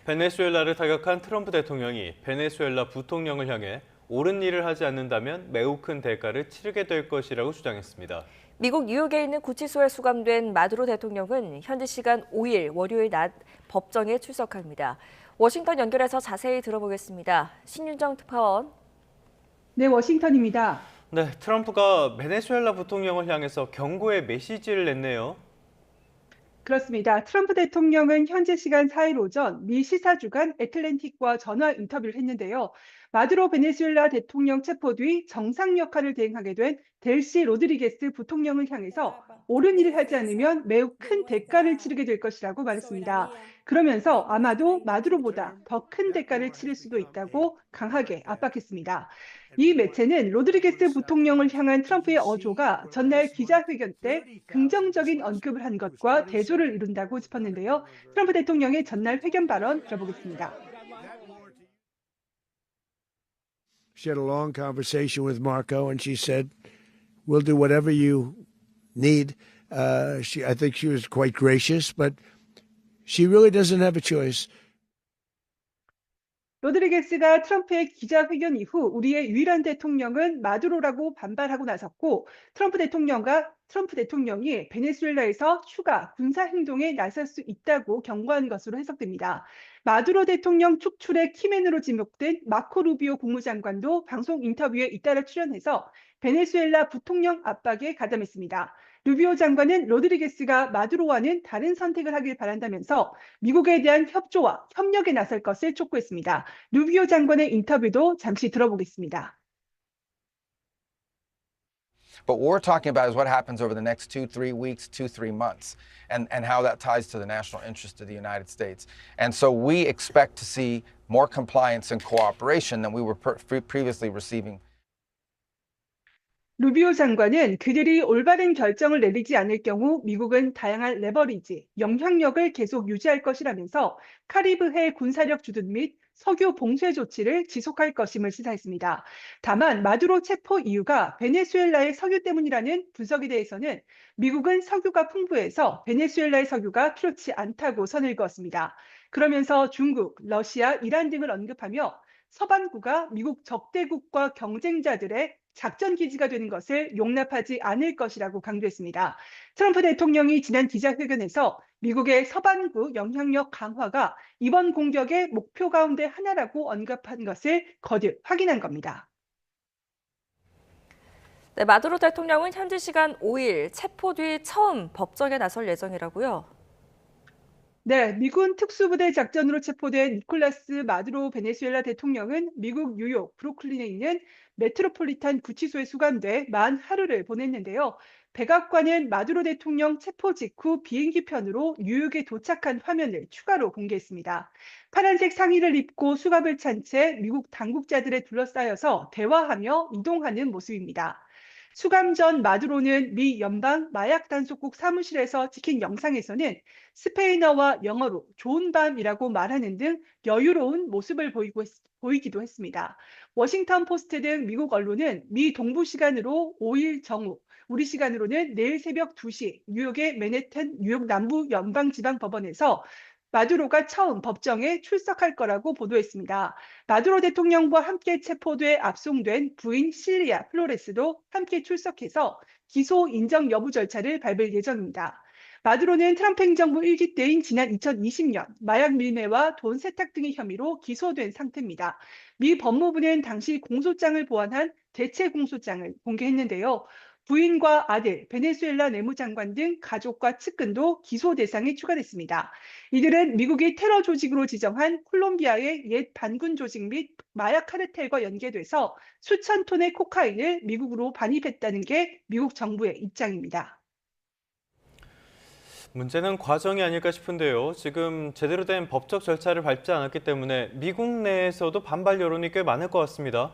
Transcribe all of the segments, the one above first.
베네수엘라를 타격한 트럼프 대통령이 베네수엘라 부통령을 향해 옳은 일을 하지 않는다면 매우 큰 대가를 치르게 될 것이라고 주장했습니다. 미국 뉴욕에 있는 구치소에 수감된 마두로 대통령은 현지 시간 5일 월요일 낮 법정에 출석합니다. 워싱턴 연결해서 자세히 들어보겠습니다. 신윤정 특파원. 네, 워싱턴입니다. 네, 트럼프가 베네수엘라 부통령을 향해서 경고의 메시지를 냈네요. 그렇습니다. 트럼프 대통령은 현재 시간 4일 오전 미 시사주간 애틀랜틱과 전화 인터뷰를 했는데요. 마두로 베네수엘라 대통령 체포 뒤 정상 역할을 대행하게 된 델시 로드리게스 부통령을 향해서 옳은 일을 하지 않으면 매우 큰 대가를 치르게 될 것이라고 말했습니다. 그러면서 아마도 마두로보다 더 큰 대가를 치를 수도 있다고 강하게 압박했습니다. 이 매체는 로드리게스 부통령을 향한 트럼프의 어조가 전날 기자회견 때 긍정적인 언급을 한 것과 대조를 이룬다고 짚었는데요. 트럼프 대통령의 전날 회견 발언 들어보겠습니다. She had a long conversation with Marco, and she said, "We'll do whatever you need." I think she was quite gracious, but she really doesn't have a choice. 로드리게스가 트럼프의 기자회견 이후 우리의 유일한 대통령은 마두로라고 반발하고 나섰고 트럼프 대통령이 베네수엘라에서 추가 군사 행동에 나설 수 있다고 경고한 것으로 해석됩니다. 마두로 대통령 축출의 키맨으로 지목된 마코 루비오 국무장관도 방송 인터뷰에 잇따라 출연해서 베네수엘라 부통령 압박에 가담했습니다. 루비오 장관은 로드리게스가 마두로와는 다른 선택을 하길 바란다면서 미국에 대한 협조와 협력에 나설 것을 촉구했습니다. 루비오 장관의 인터뷰도 잠시 들어보겠습니다. But what we're talking about is what happens over the next 2-3 weeks, 2-3 months, and how that ties to the national interest of the United States. And so we expect to see more compliance and cooperation than we were previously receiving. 루비오 장관은 그들이 올바른 결정을 내리지 않을 경우 미국은 다양한 레버리지, 영향력을 계속 유지할 것이라면서 카리브해 군사력 주둔 및 석유 봉쇄 조치를 지속할 것임을 시사했습니다. 다만 마두로 체포 이유가 베네수엘라의 석유 때문이라는 분석에 대해서는 미국은 석유가 풍부해서 베네수엘라의 석유가 필요치 않다고 선을 그었습니다. 그러면서 중국, 러시아, 이란 등을 언급하며 서반구가 미국 적대국과 경쟁자들의 작전 기지가 되는 것을 용납하지 않을 것이라고 강조했습니다. 트럼프 대통령이 지난 기자회견에서 미국의 서반구 영향력 강화가 이번 공격의 목표 가운데 하나라고 언급한 것을 거듭 확인한 겁니다. 네, 마두로 대통령은 현지 시간 5일 체포 뒤 처음 법정에 나설 예정이라고요. 네, 미군 특수부대 작전으로 체포된 니콜라스 마두로 베네수엘라 대통령은 미국 뉴욕 브루클린에 있는 메트로폴리탄 구치소에 수감돼 만 하루를 보냈는데요. 백악관은 마두로 대통령 체포 직후 비행기 편으로 뉴욕에 도착한 화면을 추가로 공개했습니다. 파란색 상의를 입고 수갑을 찬 채 미국 당국자들에 둘러싸여서 대화하며 이동하는 모습입니다. 수감 전 마두로는 미 연방 마약 단속국 사무실에서 찍힌 영상에서는 스페인어와 영어로 좋은 밤이라고 말하는 등 여유로운 모습을 보이기도 했습니다. 워싱턴 포스트 등 미국 언론은 미 동부 시간으로 5일 정오, 우리 시간으로는 내일 새벽 2시 뉴욕의 맨해튼 뉴욕 남부 연방지방법원에서 마두로가 처음 법정에 출석할 거라고 보도했습니다. 마두로 대통령과 함께 체포돼 압송된 부인 실리아 플로레스도 함께 출석해서 기소 인정 여부 절차를 밟을 예정입니다. 마두로는 트럼프 행정부 1기 때인 지난 2020년 마약 밀매와 돈 세탁 등의 혐의로 기소된 상태입니다. 미 법무부는 당시 공소장을 보완한 대체 공소장을 공개했는데요. 부인과 아들, 베네수엘라 내무장관 등 가족과 측근도 기소 대상에 추가됐습니다. 이들은 미국이 테러 조직으로 지정한 콜롬비아의 옛 반군 조직 및 마약 카르텔과 연계돼서 수천 톤의 코카인을 미국으로 반입했다는 게 미국 정부의 입장입니다. 문제는 과정이 아닐까 싶은데요. 지금 제대로 된 법적 절차를 밟지 않았기 때문에 미국 내에서도 반발 여론이 꽤 많을 것 같습니다.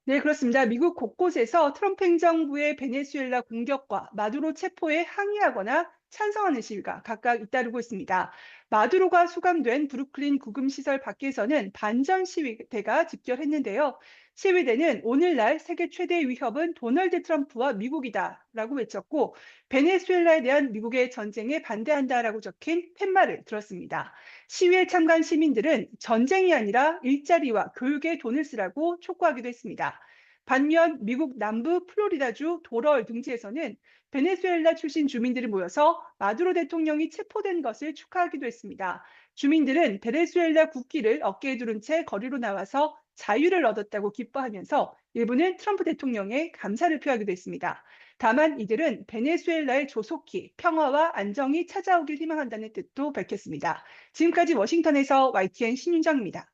네, 그렇습니다. 미국 곳곳에서 트럼프 행정부의 베네수엘라 공격과 마두로 체포에 항의하거나 찬성하는 시위가 각각 잇따르고 있습니다. 마두로가 수감된 브루클린 구금시설 밖에서는 반전 시위대가 집결했는데요. 시위대는 오늘날 세계 최대의 위협은 도널드 트럼프와 미국이다라고 외쳤고 베네수엘라에 대한 미국의 전쟁에 반대한다라고 적힌 팻말을 들었습니다. 시위에 참가한 시민들은 전쟁이 아니라 일자리와 교육에 돈을 쓰라고 촉구하기도 했습니다. 반면 미국 남부 플로리다주 도럴 등지에서는 베네수엘라 출신 주민들이 모여서 마두로 대통령이 체포된 것을 축하하기도 했습니다. 주민들은 베네수엘라 국기를 어깨에 두른 채 거리로 나와서 자유를 얻었다고 기뻐하면서 일부는 트럼프 대통령에 감사를 표하기도 했습니다. 다만 이들은 베네수엘라의 조속히 평화와 안정이 찾아오길 희망한다는 뜻도 밝혔습니다. 지금까지 워싱턴에서 YTN 신윤정입니다.